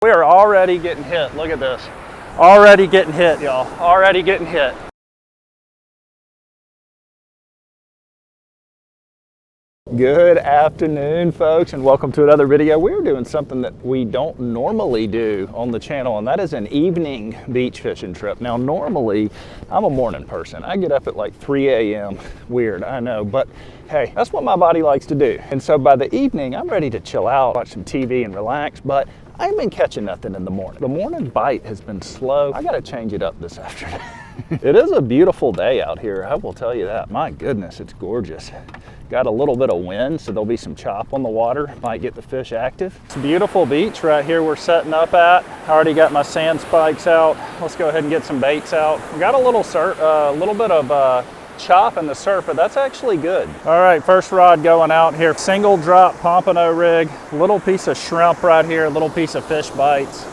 We are already getting hit. Look at this. Already getting hit, y'all. Already getting hit. Good afternoon, folks, and welcome to another video. We're doing something that we don't normally do on the channel, and that is an evening beach fishing trip. Now, normally, I'm a morning person. I get up at like 3 a.m. Weird, I know, but hey, that's what my body likes to do. And so by the evening, I'm ready to chill out, watch some TV and relax, but I ain't been catching nothing in the morning. The morning bite has been slow. I gotta change it up this afternoon. It is a beautiful day out here, I will tell you that. My goodness, it's gorgeous. Got a little bit of wind, so there'll be some chop on the water. Might get the fish active. It's a beautiful beach right here we're setting up at. I already got my sand spikes out. Let's go ahead and get some baits out. We got a little bit of chop in the surf, but that's actually good. All right, first rod going out here. Single drop pompano rig. Little piece of shrimp right here, little piece of fish bites.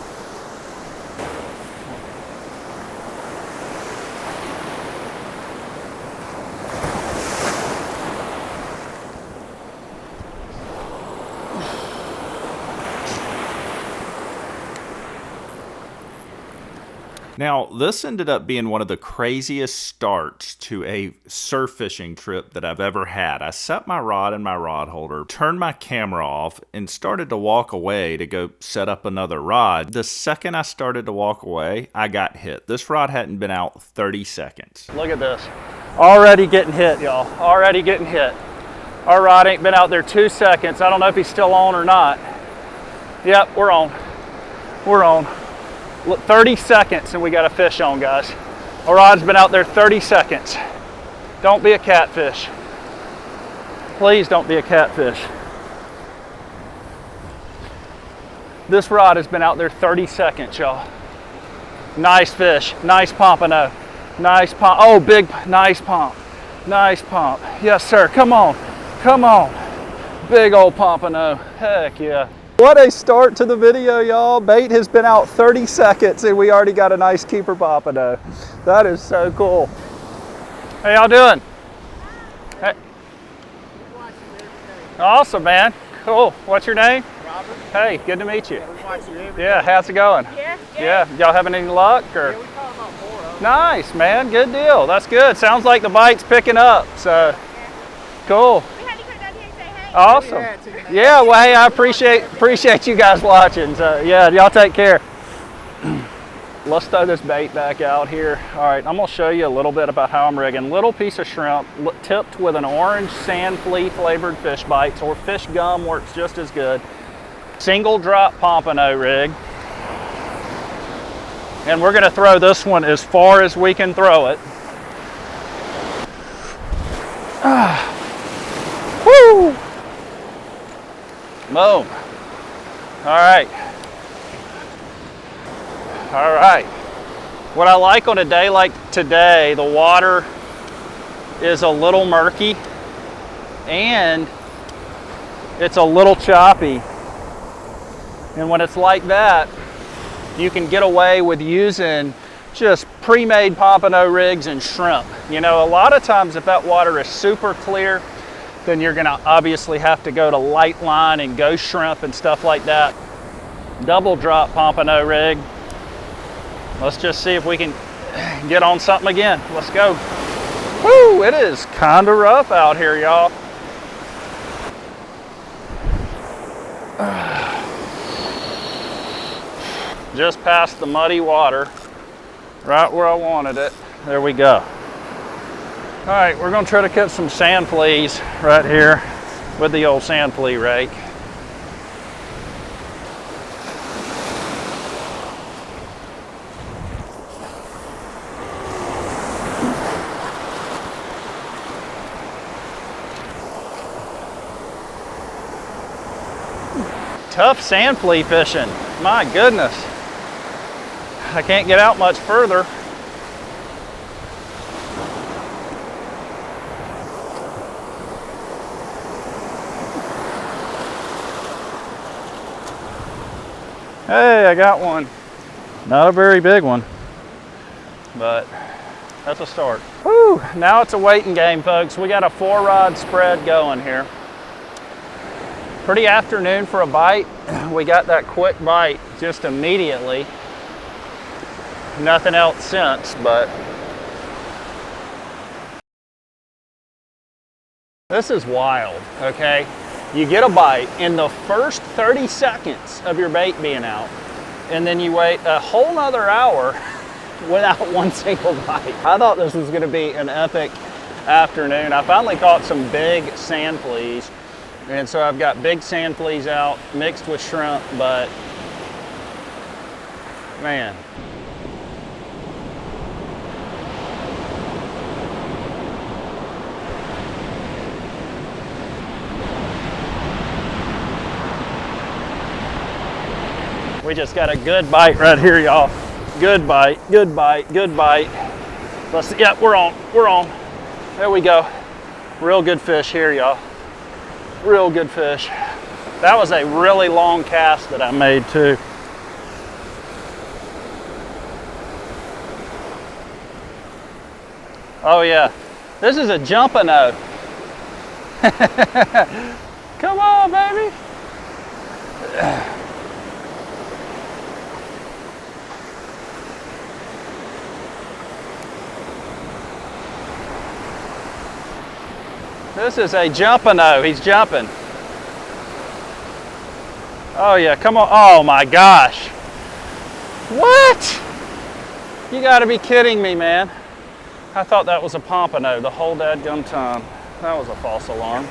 Now, this ended up being one of the craziest starts to a surf fishing trip that I've ever had. I set my rod in my rod holder, turned my camera off, and started to walk away to go set up another rod. The second I started to walk away, I got hit. This rod hadn't been out 30 seconds. Look at this. Already getting hit, y'all. Already getting hit. Our rod ain't been out there 2 seconds. I don't know if he's still on or not. Yep, we're on. We're on. 30 seconds and we got a fish on, guys. Our rod's been out there 30 seconds. Don't be a catfish. Please don't be a catfish. This rod has been out there 30 seconds, y'all. Nice fish. Nice pompano. Nice pomp. Oh, big, nice pomp. Nice pomp. Yes, sir. Come on. Come on. Big old pompano. Heck yeah. What a start to the video, y'all. Bait has been out 30 seconds and we already got a nice keeper pompano. That is so cool. How y'all doing? Hey. Awesome, man. Cool. What's your name? Robert. Hey, good to meet you. Yeah, we watch you every Yeah, how's it going? Yeah. Y'all having any luck? Or? Yeah, we caught about 4 of them. Nice, man. Good deal. That's good. Sounds like the bite's picking up. So, cool. Awesome. Yeah, well, hey, I appreciate you guys watching. So, yeah, y'all take care. Let's throw this bait back out here. All right, I'm gonna show you a little bit about how I'm rigging. Little piece of shrimp tipped with an orange sand flea flavored fish bites, or fish gum works just as good. Single drop pompano rig. And we're gonna throw this one as far as we can throw it. Woo! Boom. All right. All right. What I like on a day like today, the water is a little murky and it's a little choppy. And when it's like that, you can get away with using just pre-made pompano rigs and shrimp. You know, a lot of times if that water is super clear, then you're gonna obviously have to go to light line and ghost shrimp and stuff like that. Double drop pompano rig. Let's just see if we can get on something again. Let's go. Woo, it is kinda rough out here, y'all. Just past the muddy water, right where I wanted it. There we go. All right, we're gonna try to catch some sand fleas right here with the old sand flea rake. Tough sand flea fishing, my goodness. I can't get out much further. Hey, I got one. Not a very big one, but that's a start. Whew, now it's a waiting game, folks. We got a 4-rod spread going here. Pretty afternoon for a bite. We got that quick bite just immediately. Nothing else since, but this is wild, okay? You get a bite in the first 30 seconds of your bait being out, and then you wait a whole nother hour without one single bite. I thought this was gonna be an epic afternoon. I finally caught some big sand fleas, and so I've got big sand fleas out mixed with shrimp, but man. We just got a good bite right here, y'all. Good bite, good bite, good bite. Let's see, yeah, we're on. There we go. Real good fish here, y'all. Real good fish. That was a really long cast that I made too. Oh yeah, this is a jumping-o. Come on, baby. This is a jumping-o. He's jumping. Oh yeah, come on. Oh my gosh. What? You gotta be kidding me, man. I thought that was a pompano the whole dadgum time. That was a false alarm.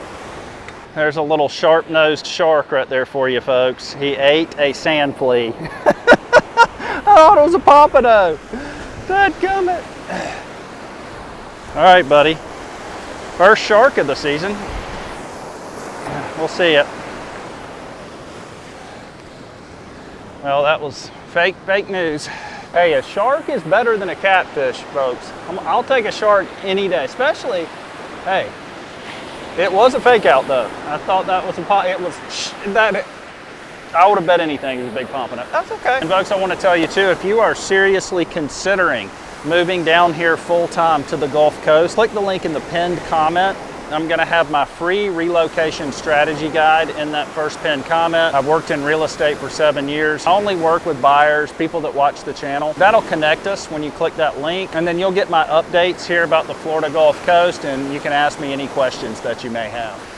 There's a little sharp-nosed shark right there for you folks. He ate a sand flea. I thought it was a pompano. Dadgummit. All right, buddy. First shark of the season. We'll see it. Well, that was fake news. Hey, a shark is better than a catfish, folks. I'll take a shark any day, especially, hey, it was a fake out though. I thought that was I would have bet anything it was a big pompano. That's okay. And folks, I want to tell you too, if you are seriously considering moving down here full-time to the Gulf Coast, click the link in the pinned comment. I'm gonna have my free relocation strategy guide in that first pinned comment. I've worked in real estate for 7 years. I only work with buyers, people that watch the channel. That'll connect us when you click that link, and then you'll get my updates here about the Florida Gulf Coast, and you can ask me any questions that you may have.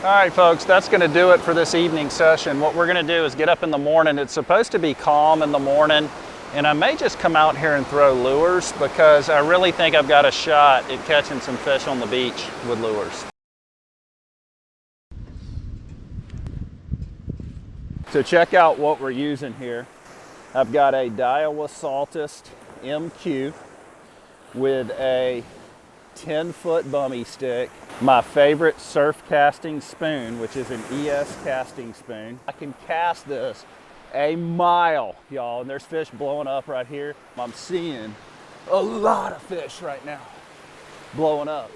All right, folks, that's gonna do it for this evening session. What we're gonna do is get up in the morning. It's supposed to be calm in the morning, and I may just come out here and throw lures because I really think I've got a shot at catching some fish on the beach with lures. So check out what we're using here. I've got a Daiwa Saltist MQ with a 10-foot bummy stick, my favorite surf casting spoon, which is an ES casting spoon. I can cast this a mile, y'all, and there's fish blowing up right here. I'm seeing a lot of fish right now blowing up.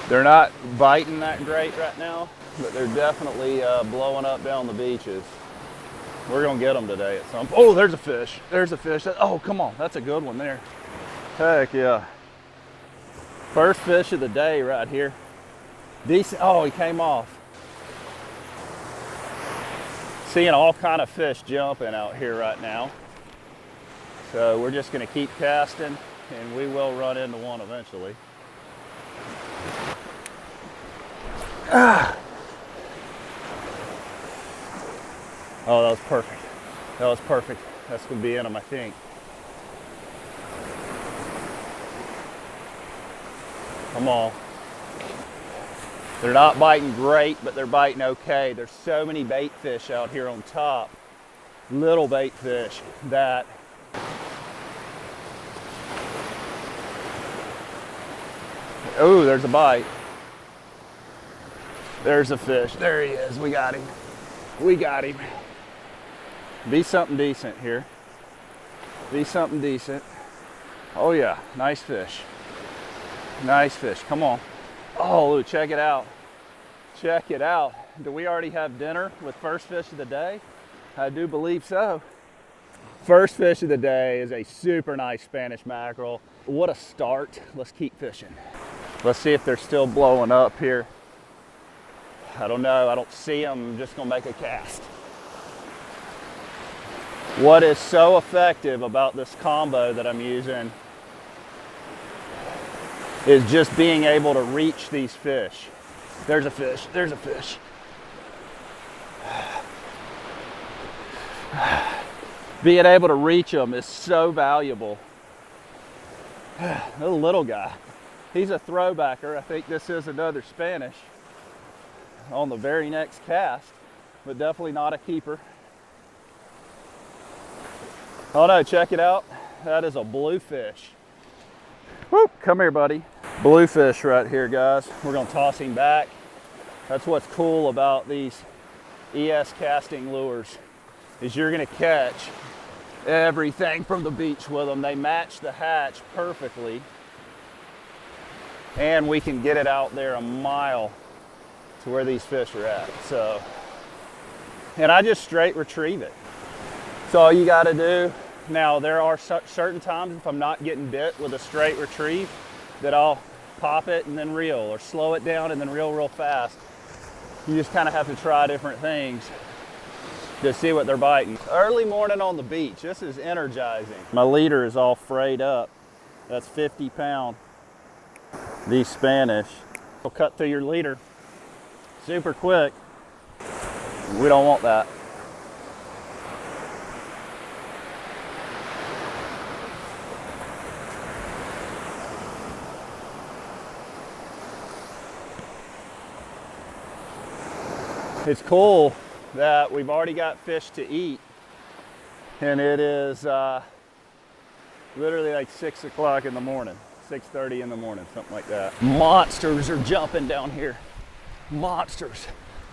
They're not biting that great right now, but they're definitely blowing up down the beaches. We're gonna get them today at some point. Oh, there's a fish. There's a fish. Oh, come on, that's a good one there. Heck yeah. First fish of the day right here. Decent. Oh, he came off. Seeing all kind of fish jumping out here right now. So we're just going to keep casting, and we will run into one eventually. Ah. Oh, that was perfect. That was perfect. That's going to be in them, I think. Come on. They're not biting great, but they're biting okay. There's so many bait fish out here on top. Little bait fish that oh, there's a bite. There's a fish. There he is. We got him. We got him. Be something decent here. Be something decent. Oh yeah, nice fish. Nice fish, come on. Oh, check it out. Check it out. Do we already have dinner with first fish of the day? I do believe so. First fish of the day is a super nice Spanish mackerel. What a start. Let's keep fishing. Let's see if they're still blowing up here. I don't know, I don't see them. I'm just gonna make a cast. What is so effective about this combo that I'm using is just being able to reach these fish. There's a fish, there's a fish. Being able to reach them is so valuable. The little guy, he's a throwbacker. I think this is another Spanish on the very next cast, but definitely not a keeper. Oh no, check it out. That is a bluefish. Whoop, come here, buddy. Bluefish right here, guys. We're gonna toss him back. That's what's cool about these ES casting lures, is you're gonna catch everything from the beach with them. They match the hatch perfectly, and we can get it out there a mile to where these fish are at. So, and I just straight retrieve it. So all you gotta do. Now there are certain times if I'm not getting bit with a straight retrieve that I'll pop it and then reel, or slow it down and then reel real fast. You just kind of have to try different things to see what they're biting. Early morning on the beach, this is energizing. My leader is all frayed up. That's 50 pound. These Spanish will cut through your leader super quick. We don't want that. It's cool that we've already got fish to eat, and it is literally like 6 o'clock in the morning, 6:30 in the morning, something like that. Monsters are jumping down here. Monsters.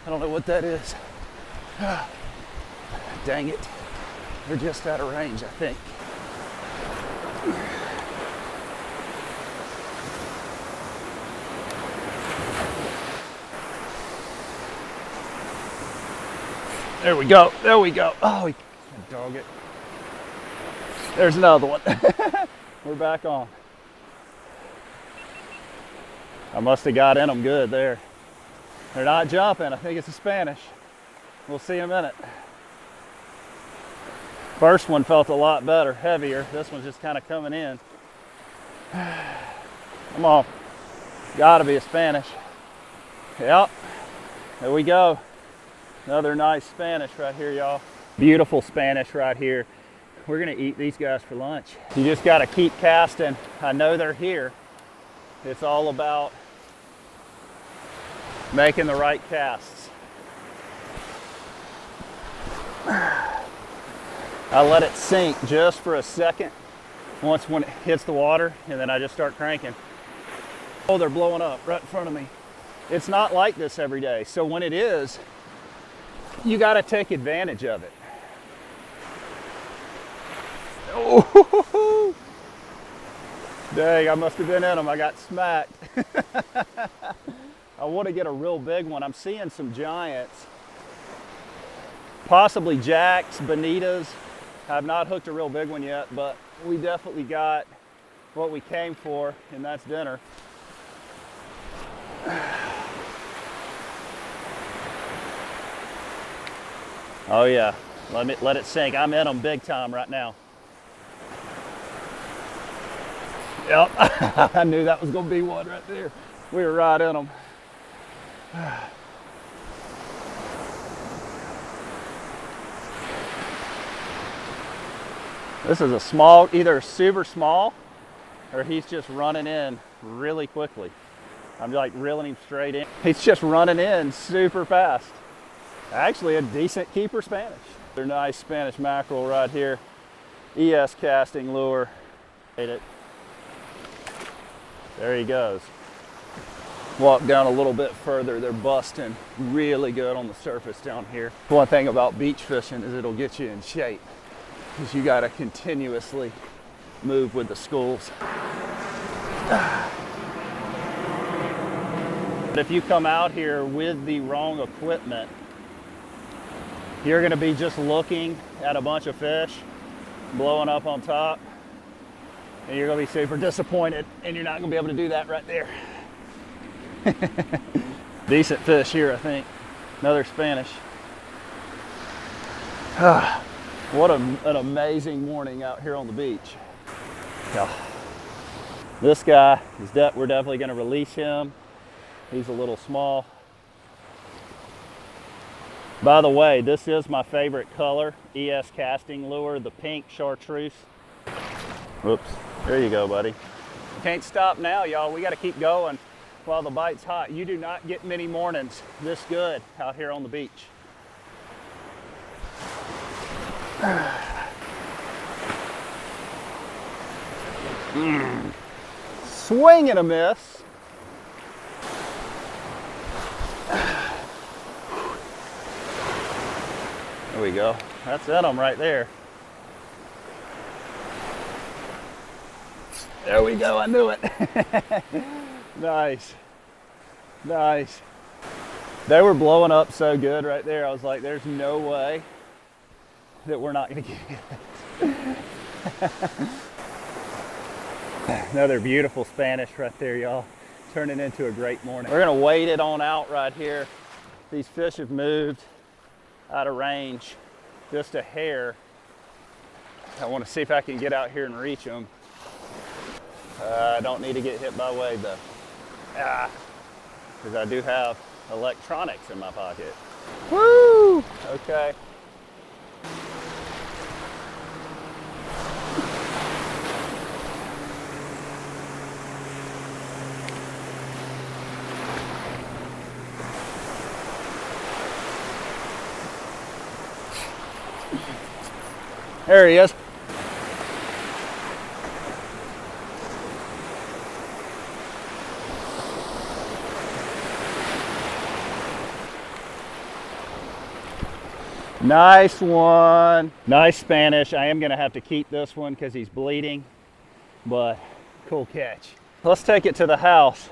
I don't know what that is. Dang it. They're just out of range, I think. There we go, there we go. Oh, he can dog it. There's another one. We're back on. I must have got in them good there. They're not jumping, I think it's a Spanish. We'll see in a minute. First one felt a lot better, heavier. This one's just kind of coming in. Come on, gotta be a Spanish. Yep, there we go. Another nice Spanish right here, y'all. Beautiful Spanish right here. We're gonna eat these guys for lunch. You just gotta keep casting. I know they're here. It's all about making the right casts. I let it sink just for a second once when it hits the water, and then I just start cranking. Oh, they're blowing up right in front of me. It's not like this every day, so when it is, you got to take advantage of it. Oh, dang, I must have been in them. I got smacked. I want to get a real big one. I'm seeing some giants, possibly jacks, bonitas. I've not hooked a real big one yet, but we definitely got what we came for, and that's dinner. Oh yeah, let it sink. I'm in them big time right now. Yep, I knew that was gonna be one right there. We were right in them. This is a small, either super small, or he's just running in really quickly. I'm like reeling him straight in. He's just running in super fast. Actually a decent keeper Spanish. They're nice Spanish mackerel right here. ES casting lure. Hate it. There he goes. Walk down a little bit further. They're busting really good on the surface down here. One thing about beach fishing is it'll get you in shape, because you got to continuously move with the schools. But if you come out here with the wrong equipment, you're going to be just looking at a bunch of fish blowing up on top, and you're going to be super disappointed, and you're not going to be able to do that right there. Decent fish here, I think. Another Spanish. What an amazing morning out here on the beach. Yeah. This guy, we're definitely going to release him. He's a little small. By the way, this is my favorite color, ES Casting Lure, the pink chartreuse. Whoops, there you go, buddy. Can't stop now, y'all. We got to keep going while the bite's hot. You do not get many mornings this good out here on the beach. Swing and a miss. There we go. That's at them right there. There we go, I knew it. Nice. Nice. They were blowing up so good right there. I was like, there's no way that we're not gonna get it. Another beautiful Spanish right there, y'all. Turning into a great morning. We're gonna wait it on out right here. These fish have moved out of range just a hair. I want to see if I can get out here and reach them. I don't need to get hit by a wave though. Because I do have electronics in my pocket. Woo! Okay. There he is. Nice one. Nice Spanish. I am gonna have to keep this one because he's bleeding, but cool catch. Let's take it to the house.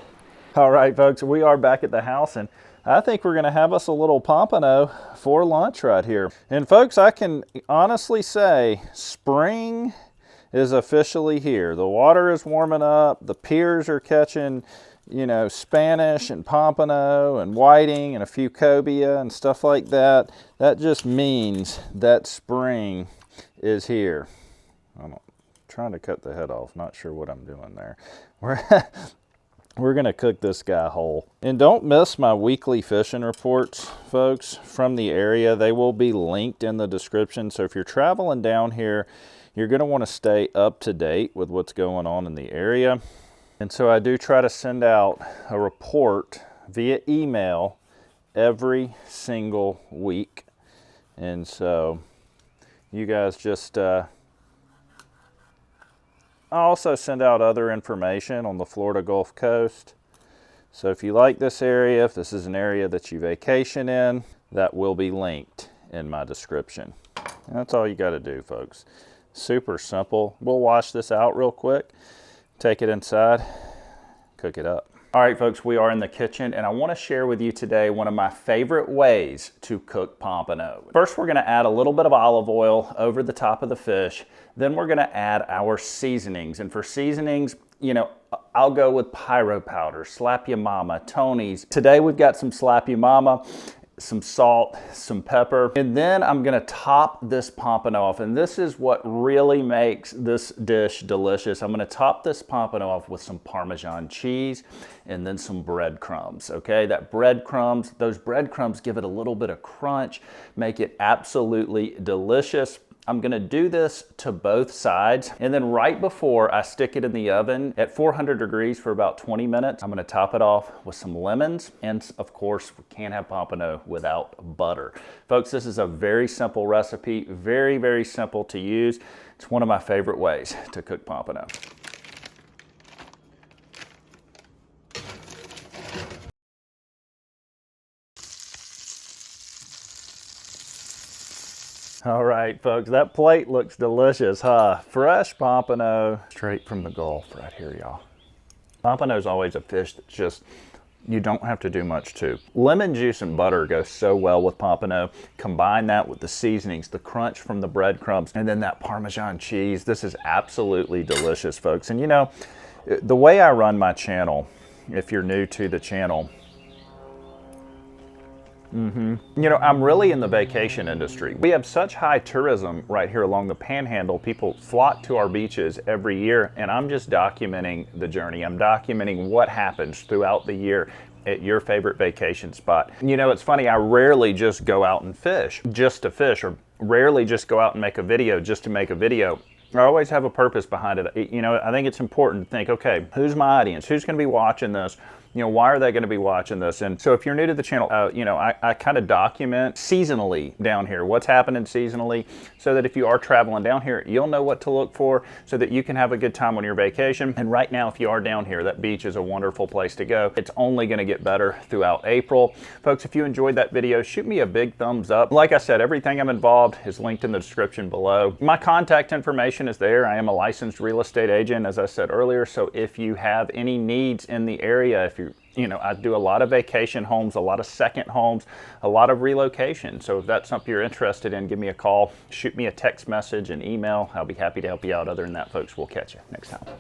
All right, folks, we are back at the house, and I think we're gonna have us a little pompano for lunch right here. And folks, I can honestly say spring is officially here. The water is warming up, the piers are catching, you know, Spanish and pompano and whiting and a few cobia and stuff like that. That just means that spring is here. I'm trying to cut the head off, not sure what I'm doing there. We're gonna cook this guy whole. And don't miss my weekly fishing reports, folks, from the area. They will be linked in the description. So if you're traveling down here, you're gonna wanna stay up to date with what's going on in the area. And so I do try to send out a report via email every single week. And so you guys just, I also send out other information on the Florida Gulf Coast. So if you like this area, if this is an area that you vacation in, that will be linked in my description. And that's all you got to do, folks. Super simple. We'll wash this out real quick, take it inside, cook it up. All right, folks, we are in the kitchen, and I want to share with you today one of my favorite ways to cook pompano. First, we're going to add a little bit of olive oil over the top of the fish. Then we're going to add our seasonings. And for seasonings, you know, I'll go with Pyro Powder, Slap Ya Mama, Tony's. Today we've got some Slap Ya Mama, some salt, some pepper, and then I'm gonna top this pompano off. And this is what really makes this dish delicious. I'm gonna top this pompano off with some Parmesan cheese and then some breadcrumbs, okay? Those breadcrumbs give it a little bit of crunch, make it absolutely delicious. I'm gonna do this to both sides, and then right before I stick it in the oven at 400 degrees for about 20 minutes, I'm gonna top it off with some lemons, and of course, we can't have pompano without butter. Folks, this is a very simple recipe, very, very simple to use. It's one of my favorite ways to cook pompano. All right, folks, that plate looks delicious, huh? Fresh pompano, straight from the Gulf right here, y'all. Pompano is always a fish that's just, you don't have to do much to. Lemon juice and butter go so well with pompano. Combine that with the seasonings, the crunch from the breadcrumbs, and then that Parmesan cheese. This is absolutely delicious, folks. And you know, the way I run my channel if you're new to the channel. You know, I'm really in the vacation industry. We have such high tourism right here along the Panhandle. People flock to our beaches every year, and I'm just documenting the journey. I'm documenting what happens throughout the year at your favorite vacation spot. You know, it's funny, I rarely just go out and fish just to fish, or rarely just go out and make a video just to make a video. I always have a purpose behind it. You know, I think it's important to think, okay, who's my audience? Who's going to be watching this? You know, why are they going to be watching this? And so if you're new to the channel, you know, I kind of document seasonally down here, what's happening seasonally, so that if you are traveling down here, you'll know what to look for so that you can have a good time on your vacation. And right now, if you are down here, that beach is a wonderful place to go. It's only going to get better throughout April. Folks, if you enjoyed that video, shoot me a big thumbs up. Like I said, everything I'm involved is linked in the description below. My contact information is there. I am a licensed real estate agent, as I said earlier. So if you have any needs in the area, if you know, I do a lot of vacation homes, a lot of second homes, a lot of relocation. So if that's something you're interested in, give me a call, shoot me a text message, an email. I'll be happy to help you out. Other than that, folks, we'll catch you next time.